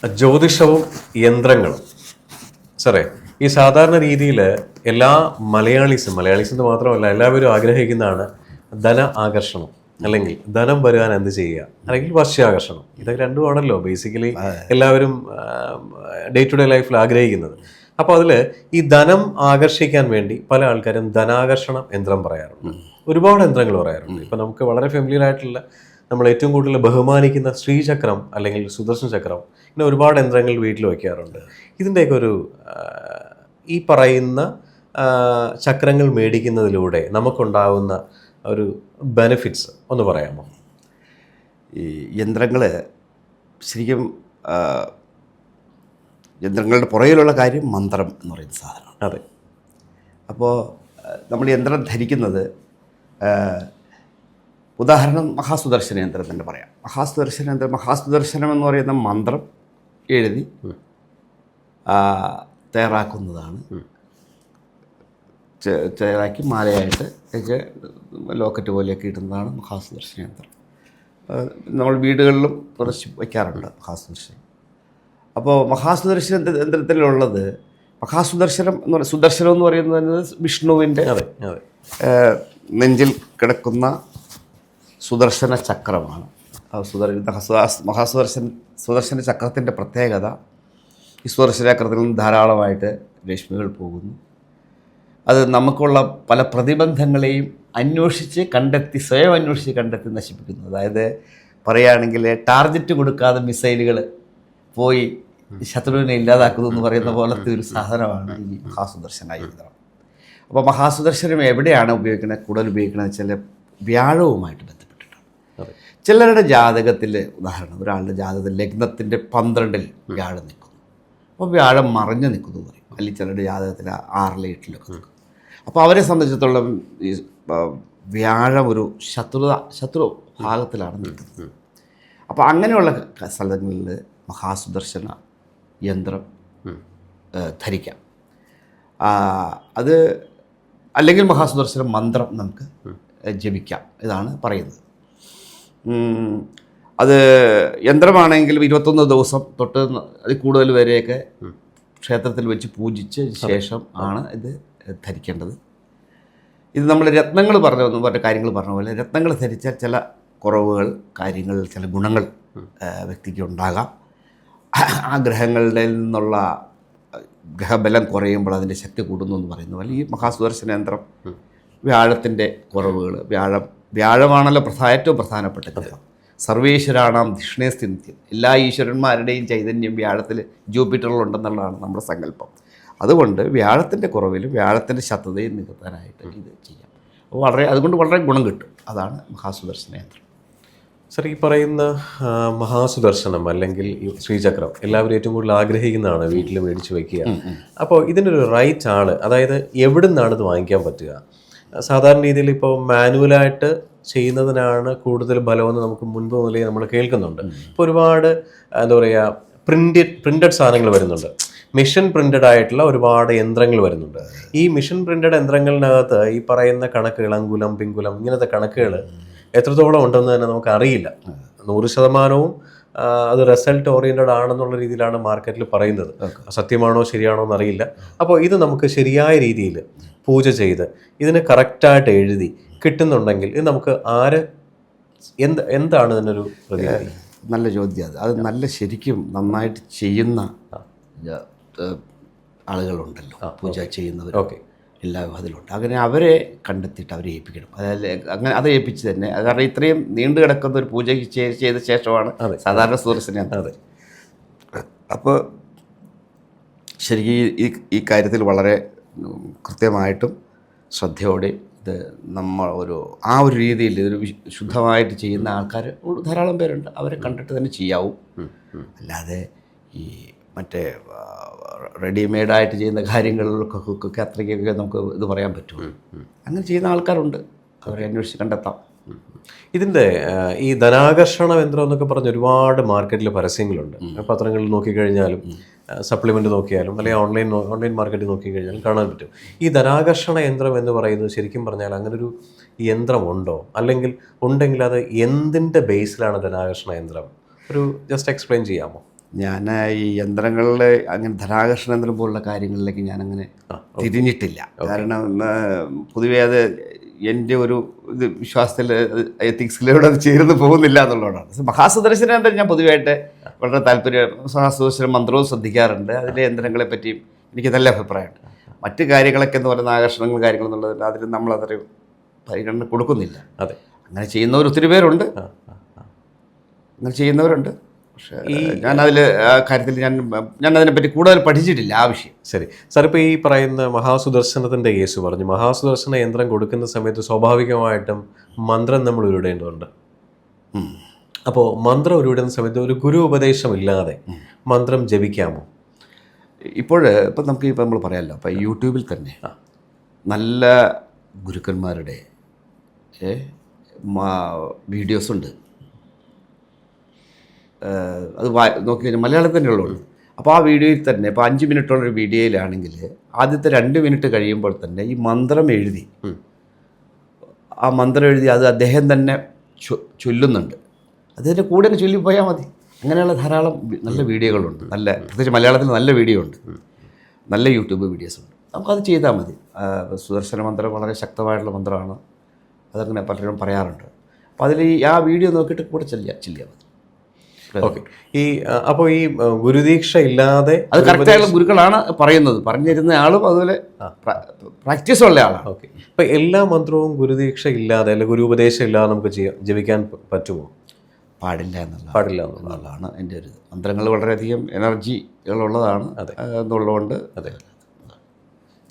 ജ്യോതിഷവും യന്ത്രങ്ങളും സാറേ, ഈ സാധാരണ രീതിയിൽ എല്ലാ മലയാളീസ് എന്ന് മാത്രമല്ല എല്ലാവരും ആഗ്രഹിക്കുന്നതാണ് ധന ആകർഷണം, അല്ലെങ്കിൽ ധനം വരുവാൻ എന്ത് ചെയ്യുക, അല്ലെങ്കിൽ വശ്യാകർഷണം. ഇതൊക്കെ രണ്ടുമാണല്ലോ ബേസിക്കലി എല്ലാവരും ഡേ ടു ഡേ ലൈഫിൽ ആഗ്രഹിക്കുന്നത്. അപ്പോൾ അതിൽ ഈ ധനം ആകർഷിക്കാൻ വേണ്ടി പല ആൾക്കാരും ധനാകർഷണം യന്ത്രം പറയാറുണ്ട്, ഒരുപാട് യന്ത്രങ്ങൾ പറയാറുണ്ട്. ഇപ്പം നമുക്ക് വളരെ ഫെമിലിയർ ആയിട്ടുള്ള, നമ്മൾ ഏറ്റവും കൂടുതൽ ബഹുമാനിക്കുന്ന ശ്രീചക്രം അല്ലെങ്കിൽ സുദർശന ചക്രം, ഇങ്ങനെ ഒരുപാട് യന്ത്രങ്ങൾ വീട്ടിൽ വയ്ക്കാറുണ്ട്. ഇതിൻ്റെയൊക്കെ ഒരു ഈ പറയുന്ന ചക്രങ്ങൾ മേടിക്കുന്നതിലൂടെ നമുക്കുണ്ടാകുന്ന ഒരു ബെനിഫിറ്റ്സ് ഒന്ന് പറയാമോ? ഈ യന്ത്രങ്ങൾ ശരിക്കും യന്ത്രങ്ങളുടെ പുറകിലുള്ള കാര്യം മന്ത്രം എന്ന് പറയുന്ന സാധനമാണ്. അതെ. അപ്പോൾ നമ്മൾ യന്ത്രം ധരിക്കുന്നത്, ഉദാഹരണം മഹാസുദർശന യന്ത്രം തന്നെ പറയാം. മഹാസുദർശനം എന്ന് പറയുന്ന മന്ത്രം എഴുതി തയ്യാറാക്കുന്നതാണ്. തയ്യാറാക്കി മാലയായിട്ട് ഒക്കെ ലോക്കറ്റ് പോലെയൊക്കെ ഇടുന്നതാണ് മഹാസുദർശന യന്ത്രം. നമ്മൾ വീടുകളിലും പ്രദർശിച്ച് വയ്ക്കാറുണ്ട് മഹാസുദർശനം. അപ്പോൾ മഹാസുദർശന യന്ത്രത്തിലുള്ളത്, മഹാസുദർശനം എന്ന് പറയുന്നത്, സുദർശനം എന്ന് പറയുന്നത് വിഷ്ണുവിൻ്റെ നെഞ്ചിൽ കിടക്കുന്ന സുദർശന ചക്രമാണ്. സുദർശന ചക്രത്തിൻ്റെ പ്രത്യേകത, ഈ സുദർശന ചക്രത്തിൽ നിന്ന് ധാരാളമായിട്ട് രശ്മികൾ പോകുന്നു. അത് നമുക്കുള്ള പല പ്രതിബന്ധങ്ങളെയും സ്വയം അന്വേഷിച്ച് കണ്ടെത്തി നശിപ്പിക്കുന്നു. അതായത് പറയുകയാണെങ്കിൽ ടാർഗറ്റ് കൊടുക്കാതെ മിസൈലുകൾ പോയി ശത്രുവിനെ ഇല്ലാതാക്കുന്നു എന്ന് പറയുന്ന പോലത്തെ ഒരു സാധനമാണ് ഈ മഹാസുദർശന യന്ത്രം. അപ്പോൾ മഹാസുദർശനം എവിടെയാണ് കൂടുതൽ ഉപയോഗിക്കുന്നത് വെച്ചാൽ വ്യാഴവുമായിട്ട് ബന്ധപ്പെട്ടിട്ടാണ്. ചിലരുടെ ജാതകത്തിൽ, ഉദാഹരണം ഒരാളുടെ ജാതകത്തിൽ ലഗ്നത്തിൻ്റെ 12-ൽ വ്യാഴം നിൽക്കുന്നു, അപ്പോൾ വ്യാഴം മറഞ്ഞു നിൽക്കുന്നു പറയും. അല്ലെങ്കിൽ ചിലരുടെ ജാതകത്തിൽ 6-ലെ 8-ലൊക്കെ നിൽക്കും. അപ്പോൾ അവരെ സംബന്ധിച്ചിടത്തോളം ഈ വ്യാഴം ഒരു ശത്രു ഭാഗത്തിലാണ് നിൽക്കുന്നത്. അപ്പോൾ അങ്ങനെയുള്ള സ്ഥലങ്ങളിൽ മഹാസുദർശന യന്ത്രം ധരിക്കാം. അത് അല്ലെങ്കിൽ മഹാസുദർശന മന്ത്രം നമുക്ക് ജപിക്കാം. ഇതാണ് പറയുന്നത്. അത് യന്ത്രമാണെങ്കിൽ 21 ദിവസം തൊട്ട് അതിൽ കൂടുതൽ വരെയൊക്കെ ക്ഷേത്രത്തിൽ വെച്ച് പൂജിച്ച ശേഷം ആണ് ഇത് ധരിക്കേണ്ടത്. ഇത് നമ്മൾ രത്നങ്ങൾ പറഞ്ഞ കാര്യങ്ങൾ പറഞ്ഞ പോലെ രത്നങ്ങൾ ധരിച്ചാൽ ചില കുറവുകൾ, കാര്യങ്ങൾ, ചില ഗുണങ്ങൾ വ്യക്തിക്ക് ഉണ്ടാകാം. ആ ഗ്രഹങ്ങളുടെ നിന്നുള്ള ഗ്രഹബലം കുറയുമ്പോൾ അതിൻ്റെ ശക്തി കൂടുന്നു എന്ന് പറയുന്ന പോലെ ഈ മഹാസുദർശന യന്ത്രം വ്യാഴത്തിൻ്റെ കുറവുകൾ, വ്യാഴമാണല്ലോ ഏറ്റവും പ്രധാനപ്പെട്ട ഗ്രഹം. സർവേശ്വരാണാം ധിഷ്ണേസ്തി നിത്യം, എല്ലാ ഈശ്വരന്മാരുടെയും ചൈതന്യം വ്യാഴത്തിൽ, ജൂപ്പിറ്ററിലുണ്ടെന്നുള്ളതാണ് നമ്മുടെ സങ്കല്പം. അതുകൊണ്ട് വ്യാഴത്തിൻ്റെ കുറവിലും വ്യാഴത്തിൻ്റെ ശത്രുതയും നികത്താനായിട്ട് ഇത് ചെയ്യാം. അതുകൊണ്ട് വളരെ ഗുണം കിട്ടും. അതാണ് മഹാസുദർശന യന്ത്രം. സർ, ഈ പറയുന്ന മഹാസുദർശനം അല്ലെങ്കിൽ ഈ ശ്രീചക്രം എല്ലാവരും ഏറ്റവും കൂടുതൽ ആഗ്രഹിക്കുന്നതാണ് വീട്ടിൽ മേടിച്ച് വയ്ക്കുക. അപ്പോൾ ഇതിനൊരു റൈറ്റ് ആൾ, അതായത് എവിടെ നിന്നാണ് ഇത് വാങ്ങിക്കാൻ പറ്റുക? സാധാരണ രീതിയിൽ ഇപ്പോൾ മാനുവലായിട്ട് ചെയ്യുന്നതിനാണ് കൂടുതൽ ബലമെന്ന് നമുക്ക് മുൻപ് മുതലേ നമ്മൾ കേൾക്കുന്നുണ്ട്. ഇപ്പോൾ ഒരുപാട് എന്താ പറയുക, പ്രിൻറ്റഡ് സാധനങ്ങൾ വരുന്നുണ്ട്, മിഷൻ പ്രിൻറ്റഡ് ആയിട്ടുള്ള ഒരുപാട് യന്ത്രങ്ങൾ വരുന്നുണ്ട്. ഈ മിഷൻ പ്രിൻറ്റഡ് യന്ത്രങ്ങളിനകത്ത് ഈ പറയുന്ന കണക്കുകൾ, അങ്കുലം, പിങ്കുലം, ഇങ്ങനത്തെ കണക്കുകൾ എത്രത്തോളം ഉണ്ടെന്ന് തന്നെ നമുക്ക് അറിയില്ല. 100% അത് റിസൾട്ട് ഓറിയൻറ്റഡ് ആണെന്നുള്ള രീതിയിലാണ് മാർക്കറ്റിൽ പറയുന്നത്. സത്യമാണോ ശരിയാണോ എന്നറിയില്ല. അപ്പോൾ ഇത് നമുക്ക് ശരിയായ രീതിയിൽ പൂജ ചെയ്ത് ഇതിന് കറക്റ്റായിട്ട് എഴുതി കിട്ടുന്നുണ്ടെങ്കിൽ ഇത് നമുക്ക് എന്താണ് ഇതിനൊരു പ്രതിവിധി? നല്ല ചോദ്യം. അത് നല്ല ശരിക്കും നന്നായിട്ട് ചെയ്യുന്ന ആളുകളുണ്ടല്ലോ, പൂജ ചെയ്യുന്നവർ. ഓക്കെ, എല്ലാ അതിലുണ്ട്. അങ്ങനെ അവരെ കണ്ടെത്തിയിട്ട് അവരെ ഏൽപ്പിക്കണം. അതായത് അങ്ങനെ അത് ഏൽപ്പിച്ച് തന്നെ, കാരണം ഇത്രയും നീണ്ടു കിടക്കുന്ന ഒരു പൂജ ചെയ്ത ശേഷമാണ് സാധാരണ സുദർശന. അതെ. അപ്പോൾ ശരിക്കും ഈ കാര്യത്തിൽ വളരെ കൃത്യമായിട്ടും ശ്രദ്ധയോടെ ഇത് നമ്മൾ ആ ഒരു രീതിയിൽ ഇതൊരു ശുദ്ധമായിട്ട് ചെയ്യുന്ന ആൾക്കാർ ധാരാളം പേരുണ്ട്. അവരെ കണ്ടിട്ട് തന്നെ ചെയ്യാവൂ. അല്ലാതെ ഈ മറ്റേ റെഡിമെയ്ഡായിട്ട് ചെയ്യുന്ന കാര്യങ്ങളിലൊക്കെ അത്രയ്ക്കൊക്കെ നമുക്ക് ഇത് പറയാൻ പറ്റുമോ? അങ്ങനെ ചെയ്യുന്ന ആൾക്കാരുണ്ട്, അവരെ അന്വേഷിച്ച് കണ്ടെത്താം. ഇതിൻ്റെ ഈ ധനാകർഷണ യന്ത്രം എന്നൊക്കെ പറഞ്ഞ് ഒരുപാട് മാർക്കറ്റിൽ പരസ്യങ്ങളുണ്ട്. പത്രങ്ങളിൽ നോക്കിക്കഴിഞ്ഞാലും സപ്ലിമെൻ്റ് നോക്കിയാലും അല്ലെങ്കിൽ ഓൺലൈൻ മാർക്കറ്റിൽ നോക്കിക്കഴിഞ്ഞാലും കാണാൻ പറ്റും. ഈ ധനാകർഷണ യന്ത്രം എന്ന് പറയുന്നത് ശരിക്കും പറഞ്ഞാൽ അങ്ങനൊരു യന്ത്രം ഉണ്ടോ? ഉണ്ടെങ്കിൽ അത് എന്തിൻ്റെ ബേസിലാണ് ധനാകർഷണ യന്ത്രം? ഒരു ജസ്റ്റ് എക്സ്പ്ലെയിൻ ചെയ്യാമോ? ഞാൻ ഈ യന്ത്രങ്ങളിൽ അങ്ങനെ ധനാകർഷണ യന്ത്രം പോലുള്ള കാര്യങ്ങളിലേക്ക് ഞാനങ്ങനെ തിരിഞ്ഞിട്ടില്ല. കാരണം പൊതുവേ അത് എൻ്റെ ഒരു ഇത് വിശ്വാസത്തിൽ എത്തിക്സിലൂടെ അത് ചേർന്ന് പോകുന്നില്ല എന്നുള്ളതാണ്. മഹാസുദർശന യന്ത്രം ഞാൻ പൊതുവായിട്ട് വളരെ താല്പര്യം, മഹാസുദർശന മന്ത്രവും ശ്രദ്ധിക്കാറുണ്ട്. അതിലെ യന്ത്രങ്ങളെ പറ്റിയും എനിക്ക് നല്ല അഭിപ്രായമുണ്ട്. മറ്റ് കാര്യങ്ങളൊക്കെ എന്ന് പറയുന്ന ആകർഷണങ്ങൾ കാര്യങ്ങളെന്നുള്ളത് അതിൽ നമ്മളത്രയും പരിഗണന കൊടുക്കുന്നില്ല. അതെ, അങ്ങനെ ചെയ്യുന്നവർ ഒത്തിരി പേരുണ്ട്, അങ്ങനെ ചെയ്യുന്നവരുണ്ട്. പക്ഷേ ഞാനതിൽ ആ കാര്യത്തിൽ ഞാൻ അതിനെപ്പറ്റി കൂടുതൽ പഠിച്ചിട്ടില്ല ആ വിഷയം. ശരി സാർ, ഇപ്പോൾ ഈ പറയുന്ന മഹാസുദർശനത്തിൻ്റെ കേസ് പറഞ്ഞു. മഹാസുദർശന യന്ത്രം കൊടുക്കുന്ന സമയത്ത് സ്വാഭാവികമായിട്ടും മന്ത്രം നമ്മൾ ഉരുടേണ്ടതുണ്ട്. അപ്പോൾ മന്ത്രം ഉരുവിടുന്ന സമയത്ത് ഒരു ഗുരു ഉപദേശമില്ലാതെ മന്ത്രം ജപിക്കാമോ? ഇപ്പം നമുക്ക് ഇപ്പം നമ്മൾ പറയാമല്ലോ, അപ്പം യൂട്യൂബിൽ തന്നെ നല്ല ഗുരുക്കന്മാരുടെ വീഡിയോസുണ്ട്. അത് നോക്കി കഴിഞ്ഞാൽ മലയാളം തന്നെയുള്ളൂ. അപ്പോൾ ആ വീഡിയോയിൽ തന്നെ ഇപ്പോൾ 5 മിനിറ്റുള്ളൊരു വീഡിയോയിലാണെങ്കിൽ ആദ്യത്തെ 2 മിനിറ്റ് കഴിയുമ്പോൾ തന്നെ ഈ മന്ത്രം എഴുതി, ആ മന്ത്രം എഴുതി അത് അദ്ദേഹം തന്നെ ചൊല്ലുന്നുണ്ട്. അതിൻ്റെ കൂടെ ചൊല്ലിപ്പോയാൽ മതി. അങ്ങനെയുള്ള ധാരാളം നല്ല വീഡിയോകളുണ്ട്. നല്ല, പ്രത്യേകിച്ച് മലയാളത്തിൽ നല്ല വീഡിയോ ഉണ്ട്, നല്ല യൂട്യൂബ് വീഡിയോസ് ഉണ്ട്. നമുക്കത് ചെയ്താൽ മതി. സുദർശന മന്ത്രം വളരെ ശക്തമായിട്ടുള്ള മന്ത്രമാണ്, അതങ്ങനെ പലരും പറയാറുണ്ട്. അപ്പോൾ അതിൽ ആ വീഡിയോ നോക്കിയിട്ട് കൂടെ ചെല്ലിയാൽ മതി. ഓക്കെ. അപ്പോൾ ഈ ഗുരുദീക്ഷ ഇല്ലാതെ അത് കറക്റ്റായുള്ള ഗുരുക്കളാണ് പറയുന്നത്, പറഞ്ഞു തരുന്ന ആളും അതുപോലെ പ്രാക്ടീസ് ഉള്ള ആളാണ്. ഓക്കെ. അപ്പോൾ എല്ലാ മന്ത്രവും ഗുരുദീക്ഷ ഇല്ലാതെ അല്ലെങ്കിൽ ഗുരുപദേശം ഇല്ലാതെ നമുക്ക് ജപിക്കാൻ പറ്റുമോ? പാടില്ല എന്നുള്ളതാണ് എൻ്റെ ഒരു ഇത്. മന്ത്രങ്ങൾ വളരെയധികം എനർജികളുള്ളതാണ് എന്നുള്ളതുകൊണ്ട്. അതെ,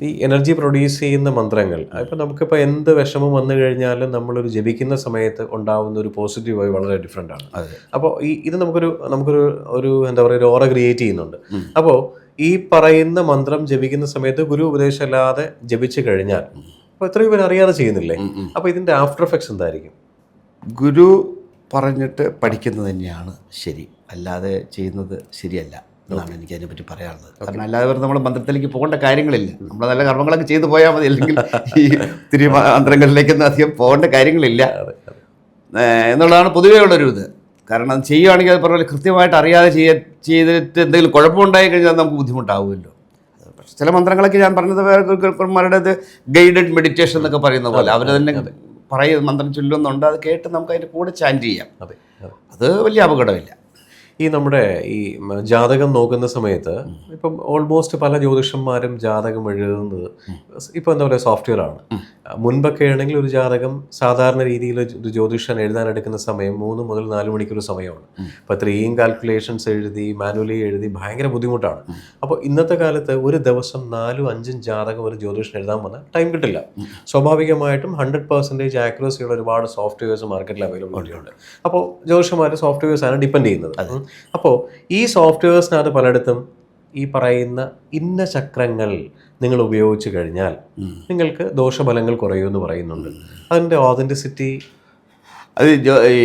ഈ എനർജി പ്രൊഡ്യൂസ് ചെയ്യുന്ന മന്ത്രങ്ങൾ ഇപ്പം നമുക്കിപ്പോൾ എന്ത് വിഷമം വന്നു കഴിഞ്ഞാലും നമ്മളൊരു ജപിക്കുന്ന സമയത്ത് ഉണ്ടാവുന്ന ഒരു പോസിറ്റീവ് വൈബ് വളരെ ഡിഫറെൻ്റ് ആണ്. അപ്പോൾ ഇത് നമുക്കൊരു എന്താ പറയുക, ഒരു ഓറ ക്രിയേറ്റ് ചെയ്യുന്നുണ്ട്. അപ്പോൾ ഈ പറയുന്ന മന്ത്രം ജപിക്കുന്ന സമയത്ത് ഗുരു ഉപദേശമില്ലാതെ ജപിച്ചു കഴിഞ്ഞാൽ അപ്പോൾ എത്രയോ പേര് അറിയാതെ ചെയ്യുന്നില്ലേ? അപ്പോൾ ഇതിൻ്റെ ആഫ്റ്റർ എഫക്ട്സ് എന്തായിരിക്കും? ഗുരു പറഞ്ഞിട്ട് പഠിക്കുന്നത് തന്നെയാണ് ശരി, അല്ലാതെ ചെയ്യുന്നത് ശരിയല്ല എന്നാണ് എനിക്ക് അതിനെപ്പറ്റി പറയാനുള്ളത്. കാരണം അല്ലാതെ നമ്മൾ മന്ത്രത്തിലേക്ക് പോകേണ്ട കാര്യങ്ങളില്ല. നമ്മൾ നല്ല കർമ്മങ്ങളൊക്കെ ചെയ്തു പോയാൽ മതി. അല്ലെങ്കിൽ ഈ ഒത്തിരി മന്ത്രങ്ങളിലേക്കൊന്നും അധികം പോകേണ്ട കാര്യങ്ങളില്ല എന്നുള്ളതാണ് പൊതുവേ ഉള്ളൊരു ഇത്. കാരണം അത് ചെയ്യുകയാണെങ്കിൽ അത് പറഞ്ഞാൽ കൃത്യമായിട്ട് അറിയാതെ ചെയ്തിട്ട് എന്തെങ്കിലും കുഴപ്പമുണ്ടായി കഴിഞ്ഞാൽ നമുക്ക് ബുദ്ധിമുട്ടാവുമല്ലോ. ചില മന്ത്രങ്ങളൊക്കെ ഞാൻ പറഞ്ഞത് ഗുരുക്കന്മാരുടേത് ഗൈഡഡ് മെഡിറ്റേഷൻ എന്നൊക്കെ പറയുന്ന പോലെ അവർ തന്നെ മന്ത്രം ചൊല്ലുന്നുണ്ട്. അത് കേട്ട് നമുക്ക് അതിൻ്റെ കൂടെ ചാൻറ്റ് ചെയ്യാം. അത് വലിയ അപകടമില്ല. ഈ നമ്മുടെ ഈ ജാതകം നോക്കുന്ന സമയത്ത് ഇപ്പം ഓൾമോസ്റ്റ് പല ജ്യോതിഷന്മാരും ജാതകം എഴുതുന്നത് ഇപ്പം എന്താ പറയുക, സോഫ്റ്റ്വെയർ ആണ്. മുൻപൊക്കെ ആണെങ്കിൽ ഒരു ജാതകം സാധാരണ രീതിയിൽ ഒരു ജ്യോതിഷൻ എഴുതാനെടുക്കുന്ന സമയം 3 മുതൽ 4 മണിക്കൂർ സമയമാണ്. അപ്പോൾ ഇത്രയും കാൽക്കുലേഷൻസ് എഴുതി മാനുവലി എഴുതി ഭയങ്കര ബുദ്ധിമുട്ടാണ്. അപ്പോൾ ഇന്നത്തെ കാലത്ത് ഒരു ദിവസം 4-5 ജാതകം ഒരു ജ്യോതിഷൻ എഴുതാൻ വന്നാൽ ടൈം കിട്ടില്ല. സ്വാഭാവികമായിട്ടും 100% ആക്യുറസിയുള്ള ഒരുപാട് സോഫ്റ്റ്വെയർസ് മാർക്കറ്റിൽ അവൈലബിലിറ്റി ഉണ്ട്. അപ്പോൾ ജ്യോതിഷന്മാർ സോഫ്റ്റ്വെയർസാണ് ഡിപ്പെൻഡ് ചെയ്യുന്നത്. അപ്പോൾ ഈ സോഫ്റ്റ്വെയർസിനകത്ത് പലയിടത്തും ഈ പറയുന്ന ഇന്ന ചക്രങ്ങൾ നിങ്ങൾ ഉപയോഗിച്ച് കഴിഞ്ഞാൽ നിങ്ങൾക്ക് ദോഷഫലങ്ങൾ കുറയുമെന്ന് പറയുന്നുണ്ട്. അതിൻ്റെ ഓതൻറ്റിസിറ്റി അത് ഈ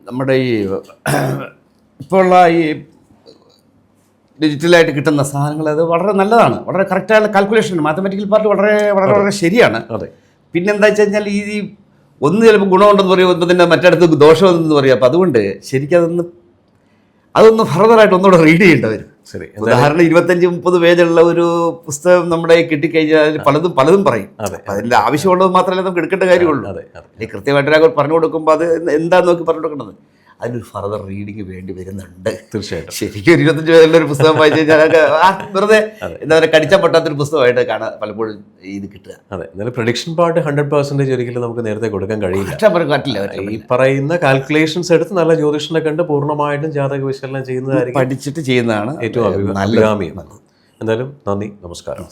നമ്മുടെ ഈ ഇപ്പോൾ ഉള്ള ഈ ഡിജിറ്റലായിട്ട് കിട്ടുന്ന സാധനങ്ങൾ അത് വളരെ നല്ലതാണ്. വളരെ കറക്റ്റായുള്ള കാൽക്കുലേഷൻ, മാത്തമാറ്റിക്കൽ പാർട്ട് വളരെ വളരെ വളരെ ശരിയാണ്. അതെ. പിന്നെന്താ വെച്ച് കഴിഞ്ഞാൽ ഈ ഒന്ന് ചിലപ്പോൾ ഗുണമുണ്ടെന്ന് പറയും, ഒന്നും തന്നെ മറ്റിടത്ത് ദോഷമെന്ന് പറയും. അപ്പോൾ അതുകൊണ്ട് ശരിക്കും അതൊന്ന് ഫർദറായിട്ട് ഒന്നുകൂടെ റീഡ് ചെയ്യേണ്ടി വരും. ശരി, ഉദാഹരണം 25-30 പേജുള്ള ഒരു പുസ്തകം നമ്മുടെ കിട്ടിക്കഴിഞ്ഞാൽ പലതും പറയും. അതിൻ്റെ ആവശ്യമുള്ളത് മാത്രമല്ല നമുക്ക് എടുക്കേണ്ട കാര്യമുള്ളൂ. അല്ലെങ്കിൽ കൃത്യമായിട്ട് പറഞ്ഞു കൊടുക്കുമ്പോൾ അത് എന്താന്ന് നോക്കി പറഞ്ഞു കൊടുക്കേണ്ടത്, അതിനൊരു ഫർദർ റീഡിങ് വേണ്ടി വരുന്നുണ്ട്. തീർച്ചയായിട്ടും. ശരിക്കും 25 പേജുള്ള ഒരു പുസ്തകം വായിച്ചു കഴിഞ്ഞാൽ വെറുതെ എന്താ പറയുക, കടിച്ചാൽ പൊട്ടാത്തൊരു പുസ്തകമായിട്ട് കാണാൻ പലപ്പോഴും ഇത് കിട്ടുക. അതെ, എന്നാലും പ്രഡിക്ഷൻ പാർട്ട് 100% ഒരിക്കലും നമുക്ക് നേരത്തെ കൊടുക്കാൻ പറ്റില്ല. ഈ പറയുന്ന കാൽക്കുലേഷൻസ് എടുത്ത് നല്ല ജ്യോതിഷനെ കണ്ട് പൂർണ്ണമായിട്ടും ജാതക വിശകലനം ചെയ്യുന്നതായിരിക്കും, പഠിച്ചിട്ട് ചെയ്യുന്നതാണ് ഏറ്റവും അഭികാമ്യം. എന്തായാലും നന്ദി, നമസ്കാരം.